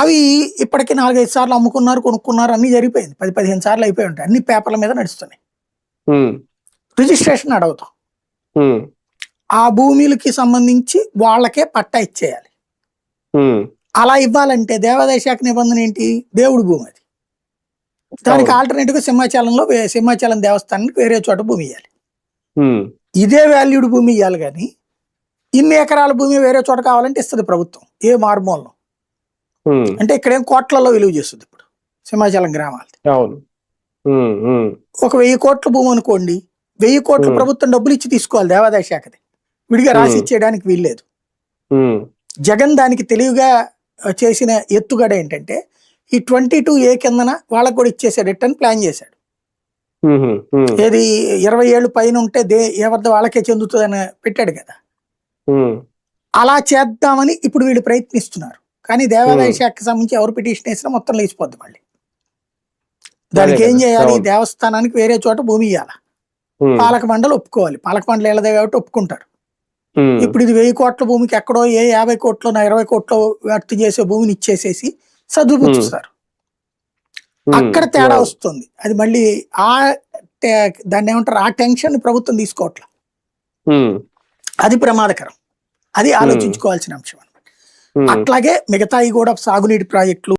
అవి ఇప్పటికి 4-5 సార్లు అమ్ముకున్నారు, కొనుక్కున్నారు, అన్ని జరిగిపోయింది. 10-15 సార్లు అయిపోయి ఉంటాయి. అన్ని పేపర్ల మీద నడుస్తున్నాయి. రిజిస్ట్రేషన్ అడవుతాం. ఆ భూమిలకి సంబంధించి వాళ్ళకే పట్టా ఇచ్చేయాలి. అలా ఇవ్వాలంటే దేవాదాయ శాఖ నిబంధన ఏంటి? దేవుడి భూమి అది. దానికి ఆల్టర్నేటివ్ గా సింహాచలం దేవస్థానానికి వేరే చోట భూమి ఇవ్వాలి. ఇదే వాల్యూడ్ భూమి ఇవ్వాలి, కానీ ఇన్ని ఎకరాల భూమి వేరే చోట కావాలంటే ఇస్తుంది ప్రభుత్వం, ఏ మారుమూలలో. అంటే ఇక్కడేం కోట్లలో విలువ చేస్తుంది. ఇప్పుడు సింహాచలం గ్రామాలది ఒక 1000 కోట్ల భూమి అనుకోండి, 1000 కోట్లు ప్రభుత్వం డబ్బులు ఇచ్చి తీసుకోవాలి, దేవాదాయ శాఖది విడిగా రాసి ఇచ్చేయడానికి వీల్లేదు. జగన్ దానికి తెలివిగా చేసిన ఎత్తుగడ ఏంటంటే ఈ 22A కిందన వాళ్ళకు కూడా ఇచ్చేసాడు, ప్లాన్ చేశాడు. ఏది 20 ఏళ్ళు పైన ఉంటే ఎవరిది వాళ్ళకే చెందుతుందని పెట్టాడు కదా. అలా చేద్దామని ఇప్పుడు వీళ్ళు ప్రయత్నిస్తున్నారు. కానీ దేవాదాయ శాఖకి సంబంధించి ఎవరు పిటిషన్ వేసినా మొత్తం లేచిపోద్ది. మళ్ళీ దానికి ఏం చేయాలి? దేవస్థానానికి వేరే చోట భూమి ఇవ్వాలి, పాలక మండలి ఒప్పుకోవాలి. పాలక మండలి వెళ్ళదే కాబట్టి ఒప్పుకుంటారు. ఇప్పుడు ఇది 1000 కోట్ల భూమికి ఎక్కడో 50 కోట్లు 20 కోట్లు వ్యాప్తి చేసే భూమిని ఇచ్చేసేసి సదుపుచ్చుస్తారు. అక్కడ తేడా వస్తుంది. అది మళ్ళీ దాన్ని ఏమంటారు, ఆ టెన్షన్ ప్రభుత్వం తీసుకోవట్ల. అది ప్రమాదకరం. అది ఆలోచించుకోవాల్సిన అంశం అన్నమాట. అట్లాగే మిగతాయి కూడా సాగునీటి ప్రాజెక్టులు